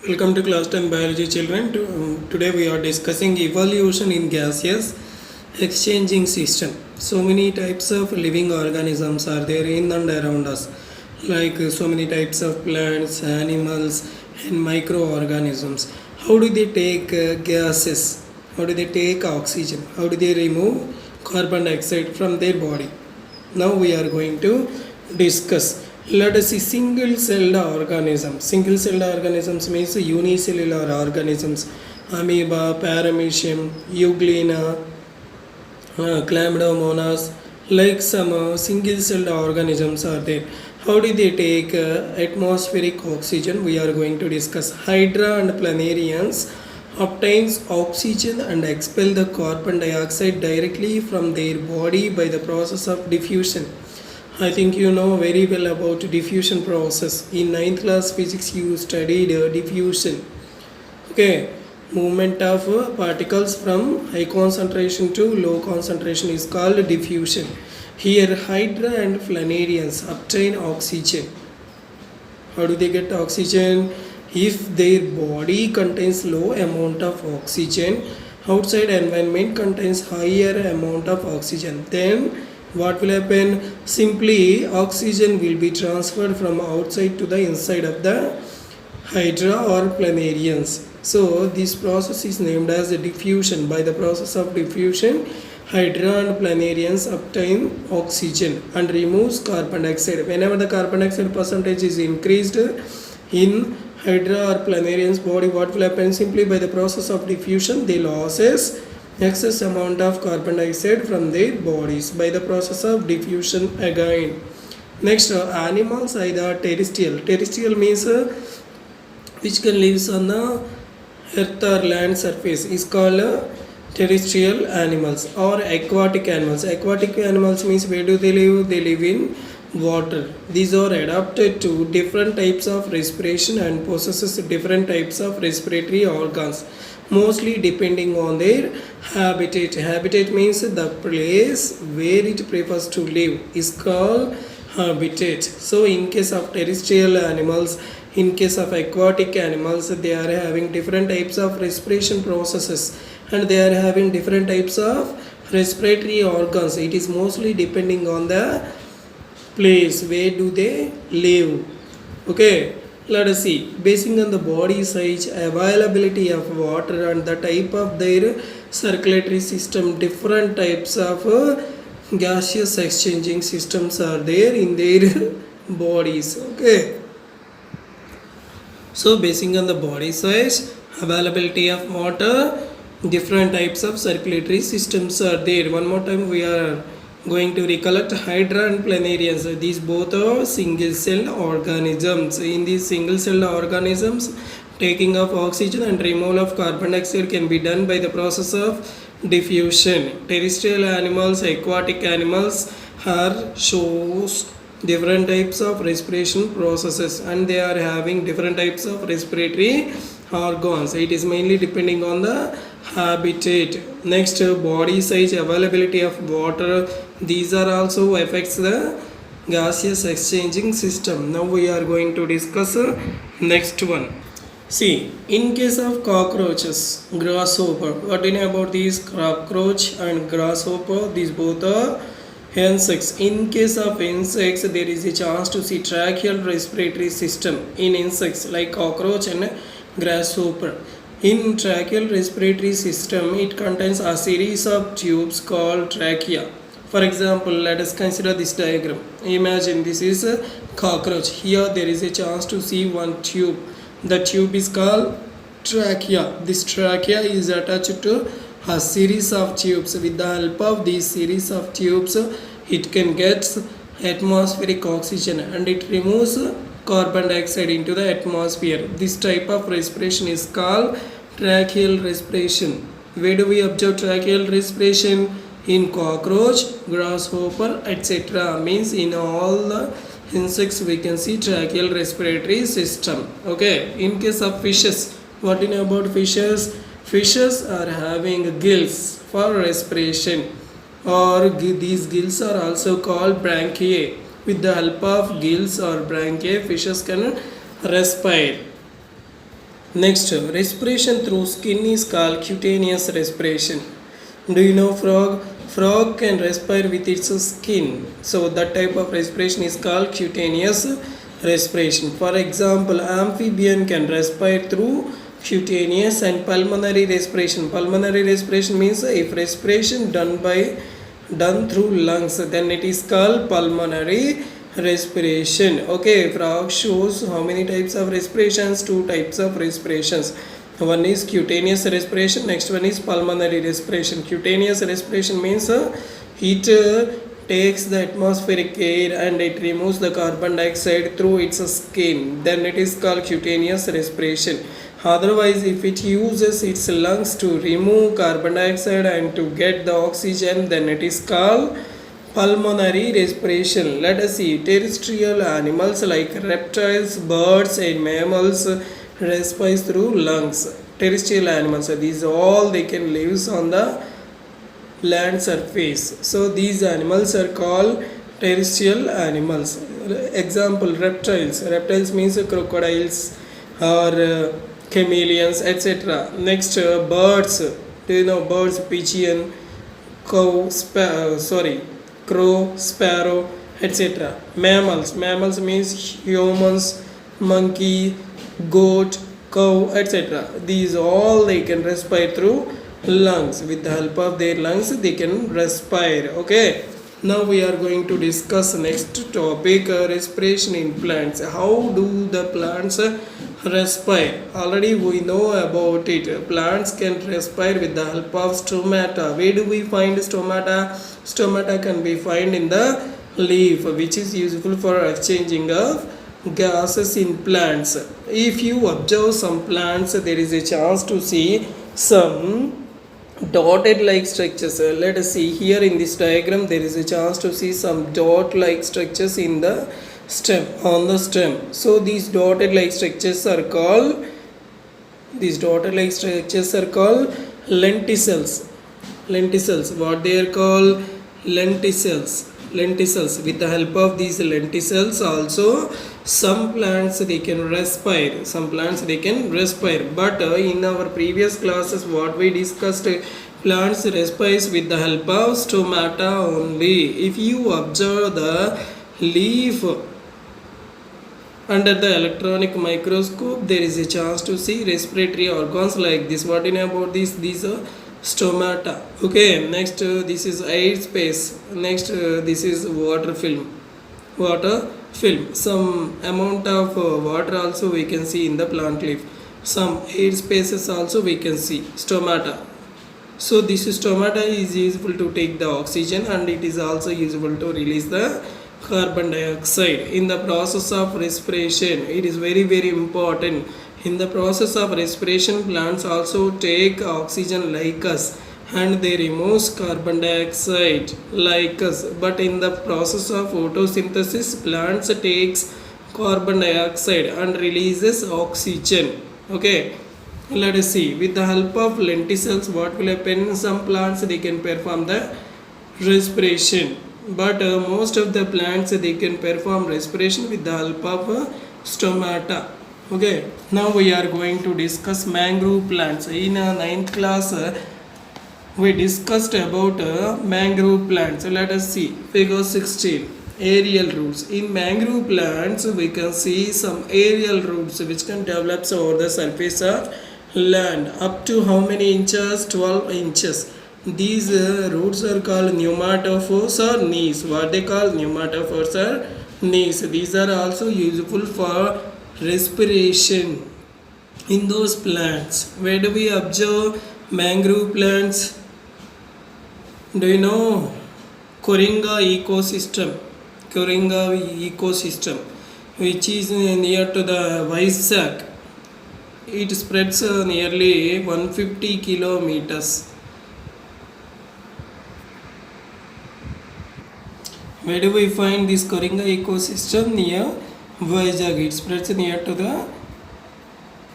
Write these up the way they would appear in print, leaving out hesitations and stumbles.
Welcome to class 10 biology children. Today we are discussing evolution in gaseous exchanging system. So many types of living organisms are there in and around us, like so many types of plants, animals and microorganisms. How do they take gases? How do they take oxygen? How do they remove carbon dioxide from their body? Now we are going to discuss. Let us see single-celled organisms. Single-celled organisms means unicellular organisms. Amoeba, paramecium, euglena, chlamydomonas, like some single-celled organisms are there. How do they take atmospheric oxygen? We are going to discuss. Hydra and planarians obtains oxygen and expel the carbon dioxide directly from their body by the process of diffusion. I think you know very well about diffusion process. In ninth class physics you studied diffusion. Okay, movement of particles from high concentration to low concentration is called diffusion. Here hydra and planarians obtain oxygen. How do they get oxygen? If their body contains low amount of oxygen, outside environment contains higher amount of oxygen, then what will happen? Simply oxygen will be transferred from outside to the inside of the hydra or planarians. So this process is named as diffusion. By the process of diffusion, hydra and planarians obtain oxygen and removes carbon dioxide. Whenever the carbon dioxide percentage is increased in hydra or planarians body, what will happen? Simply by the process of diffusion, they loses excess amount of carbon dioxide from their bodies by the process of diffusion again. Next, animals either terrestrial. Terrestrial means which can live on the earth or land surface is called terrestrial animals or aquatic animals. Aquatic animals means where do they live? They live in water. These are adapted to different types of respiration and possesses different types of respiratory organs, mostly depending on their habitat. Habitat means the place where it prefers to live is called habitat. So in case of terrestrial animals, in case of aquatic animals, they are having different types of respiration processes and they are having different types of respiratory organs. It is mostly depending on the place where do they live. Okay, let us see. Basing on the body size, availability of water and the type of their circulatory system, different types of gaseous exchanging systems are there in their bodies. Okay, so basing on the body size, availability of water, different types of circulatory systems are there. One more time we are going to recollect hydra and planarians. These both are single celled organisms. In these single celled organisms, taking of oxygen and removal of carbon dioxide can be done by the process of diffusion. Terrestrial animals, aquatic animals are shows different types of respiration processes and they are having different types of respiratory organs. It is mainly depending on the habitat. Next, body size, availability of water, these are also affects the gaseous exchanging system. Now we are going to discuss next one. See, in case of cockroaches, grasshopper, what do you know about these cockroach and grasshopper? These both are insects. In case of insects, there is a chance to see tracheal respiratory system in insects like cockroach and grasshopper. In tracheal respiratory system, it contains a series of tubes called trachea. For example, let us consider this diagram. Imagine this is a cockroach. Here there is a chance to see one tube. The tube is called trachea. This trachea is attached to a series of tubes. With the help of these series of tubes, it can get atmospheric oxygen and it removes carbon dioxide into the atmosphere. This type of respiration is called tracheal respiration. Where do we observe tracheal respiration? In cockroach, grasshopper, etc. Means in all the insects we can see tracheal respiratory system. Okay, in case of fishes, what do you know about fishes? Fishes are having gills for respiration, or these gills are also called branchiae. With the help of gills or branchiae, fishes can respire. Next, respiration through skin is called cutaneous respiration. Do you know frog? Frog can respire with its skin. So that type of respiration is called cutaneous respiration. For example, amphibian can respire through cutaneous and pulmonary respiration. Pulmonary respiration means if respiration done through lungs, then it is called pulmonary respiration. Okay, frog shows how many types of respirations? Two types of respirations. One is cutaneous respiration, next one is pulmonary respiration. Cutaneous respiration means it takes the atmospheric air and it removes the carbon dioxide through its skin, then it is called cutaneous respiration. Otherwise, if it uses its lungs to remove carbon dioxide and to get the oxygen, then it is called pulmonary respiration. Let us see, terrestrial animals like reptiles, birds and mammals respire through lungs. Terrestrial animals, these all they can live on the land surface. So these animals are called terrestrial animals. Example, reptiles. Reptiles means crocodiles or chameleons, etc. Next, birds. Do you know birds? Pigeon, crow, sparrow, etc. Mammals. Mammals means humans, monkey, goat, cow, etc. These all they can respire through lungs. With the help of their lungs they can respire. Okay, now we are going to discuss next topic, respiration in plants. How do the plants respire? Already we know about it. Plants can respire with the help of stomata. Where do we find stomata? Stomata can be found in the leaf, which is useful for exchanging of gases in plants. If you observe some plants, there is a chance to see some dotted like structures. Let us see here in this diagram, there is a chance to see some dot like structures in the stem, on the stem. So these dotted like structures are called lenticels. Lenticels, what they are called? Lenticels. With the help of these lenticels also some plants they can respire, but in our previous classes what we discussed, plants respires with the help of stomata only. If you observe the leaf under the electronic microscope, there is a chance to see respiratory organs like this. What do you know about this? These are stomata. Okay, next this is air space. Next this is water film. Some amount of water also we can see in the plant leaf. Some air spaces also we can see. Stomata. So this stomata is useful to take the oxygen and it is also useful to release the carbon dioxide. In the process of respiration, it is very important. In the process of respiration, plants also take oxygen like us and they remove carbon dioxide like us. But in the process of photosynthesis, plants takes carbon dioxide and releases oxygen. Okay, let us see. With the help of lenticels, what will happen? Some plants they can perform the respiration, but most of the plants they can perform respiration with the help of stomata. Okay, now we are going to discuss mangrove plants. In 9th class we discussed about mangrove plants. Let us see figure 16, aerial roots. In mangrove plants we can see some aerial roots which can develop over the surface of land up to how many inches? 12 inches. These roots are called pneumatophores or knees. What they call? Pneumatophores or knees. These are also useful for respiration in those plants. Where do we observe mangrove plants? Do you know Coringa ecosystem, which is near to the Vizag. It spreads nearly 150 kilometers. Where do we find this Coringa ecosystem? Near Vizag. It spreads near to the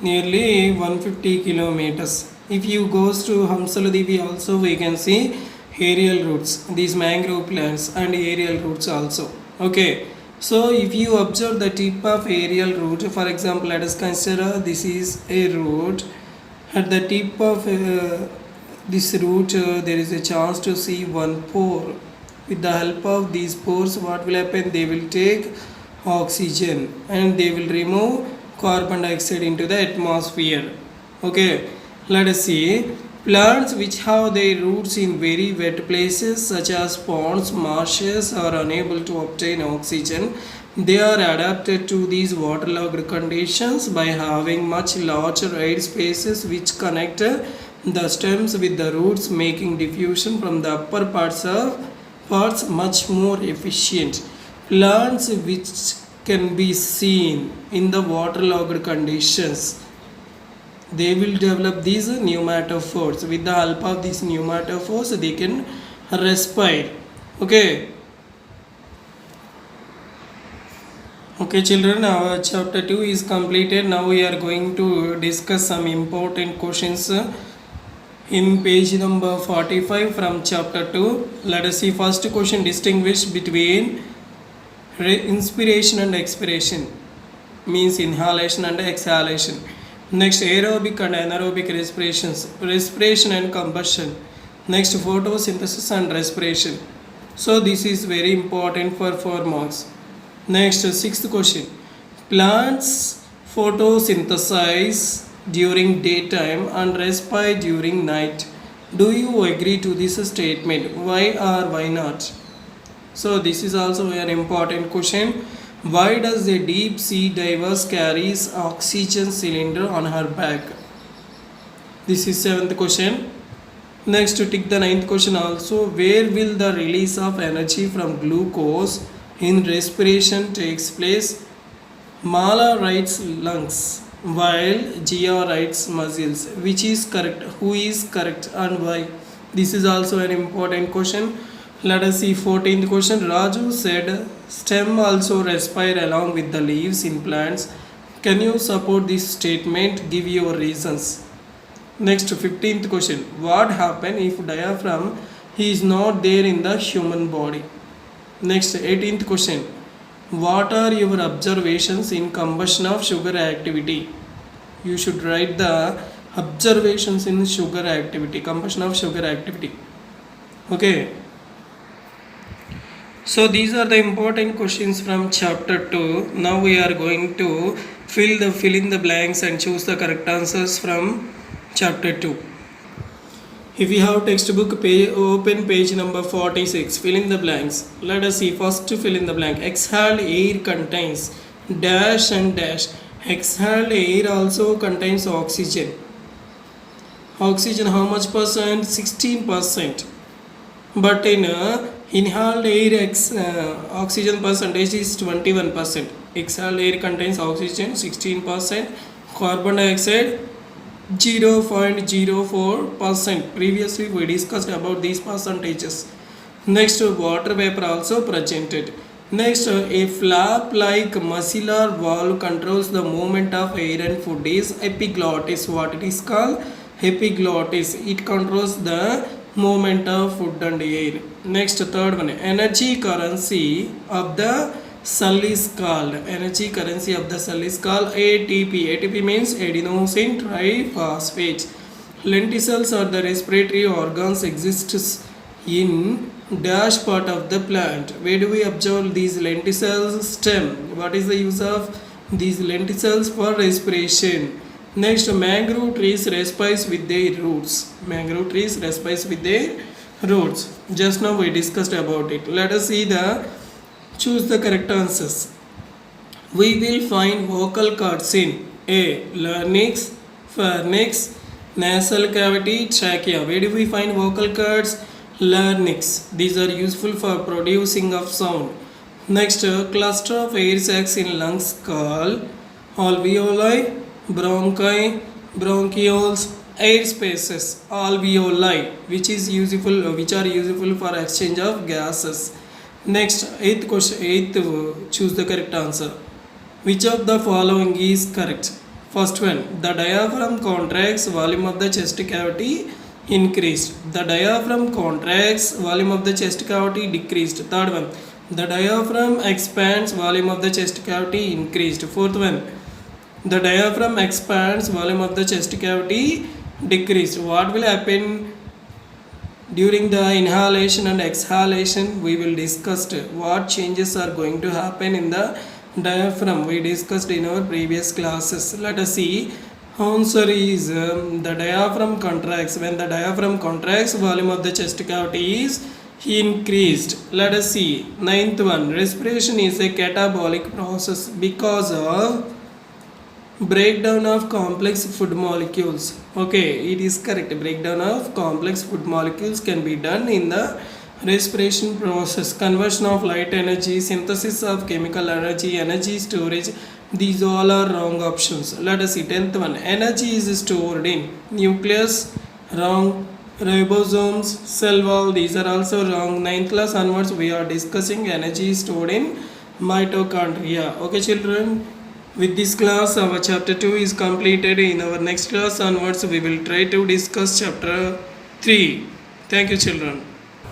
nearly 150 kilometers. If you goes to Hamsaladevi also we can see aerial roots, these mangrove plants and aerial roots also. Okay, So if you observe the tip of aerial root, for example, let us consider this is a root. At the tip of this root, there is a chance to see one pore. With the help of these pores, what will happen? They will take oxygen and they will remove carbon dioxide into the atmosphere. Okay, let us see. Plants which have their roots in very wet places such as ponds, marshes are unable to obtain oxygen. They are adapted to these waterlogged conditions by having much larger air spaces which connect the stems with the roots, making diffusion from the upper parts much more efficient. Plants which can be seen in the waterlogged conditions, they will develop these pneumatophores. With the help of these pneumatophores, they can respire. Okay. Okay, children, our chapter 2 is completed. Now we are going to discuss some important questions in page number 45 from chapter 2. Let us see first question: distinguish between inspiration and expiration, means inhalation and exhalation. Next, aerobic and anaerobic respirations, respiration and combustion. Next, photosynthesis and respiration. So this is very important for 4 marks. Next, sixth question. Plants photosynthesize during daytime and respire during night. Do you agree to this statement? Why or why not? So this is also an important question. Why does a deep sea diver carries oxygen cylinder on her back? This is seventh question. Next, to tick the ninth question also. Where will the release of energy from glucose in respiration takes place? Mala writes lungs, while Gia writes muscles. Which is correct? Who is correct and why? This is also an important question. Let us see 14th question. Raju said stem also respire along with the leaves in plants. Can you support this statement? Give your reasons. Next, 15th question. What happens if diaphragm is not there in the human body? Next, 18th question. What are your observations in combustion of sugar activity? You should write the observations in sugar activity, combustion of sugar activity. Okay. So these are the important questions from chapter 2. Now we are going to fill in the blanks and choose the correct answers from chapter 2. If you have textbook, open page number 46. Fill in the blanks. Let us see. First to fill in the blank. Exhaled air contains dash and dash. Exhaled air also contains oxygen. Oxygen how much percent? 16%. But in inhaled air oxygen percentage is 21%. Exhaled air contains oxygen 16%, carbon dioxide 0.04%. Previously we discussed about these percentages. Next, water vapor also presented. Next, a flap like muscular valve controls the movement of air and food is epiglottis. What it is called? Epiglottis. It controls the movement of food and air. Next, third one, energy currency of the cell is called. Energy currency of the cell is called ATP. ATP means adenosine triphosphate. Lenticels are the respiratory organs exists in dash part of the plant. Where do we observe these lenticels? Stem. What is the use of these lenticels? For respiration. Next, mangrove trees respire with their roots. Mangrove trees respire with their roots. Just now we discussed about it. Let us see choose the correct answers. We will find vocal cords in A. Larynx, pharynx, nasal cavity, trachea. Where do we find vocal cords? Larynx. These are useful for producing of sound. Next, cluster of air sacs in lungs called alveoli, bronchi, bronchioles, air spaces, alveoli, which are useful for exchange of gases. Next, eighth question. Choose the correct answer. Which of the following is correct? First one, the diaphragm contracts, volume of the chest cavity increased. The diaphragm contracts, volume of the chest cavity decreased. Third one, The diaphragm expands, volume of the chest cavity increased. Fourth one, the diaphragm expands, volume of the chest cavity decreased. What will happen during the inhalation and exhalation? We will discuss what changes are going to happen in the diaphragm. We discussed in our previous classes. Let us see. Answer is the diaphragm contracts. When the diaphragm contracts, volume of the chest cavity is increased. Let us see. Ninth one, respiration is a catabolic process because of breakdown of complex food molecules. Okay, it is correct. Breakdown of complex food molecules can be done in the respiration process. Conversion of light energy, synthesis of chemical energy, energy storage, these all are wrong options. Let us see. 10th one, energy is stored in nucleus, wrong. Ribosomes, cell wall, these are also wrong. 9th class onwards we are discussing energy stored in mitochondria. Okay children, with this class our chapter 2 is completed. In our next class onwards we will try to discuss chapter 3. Thank you children.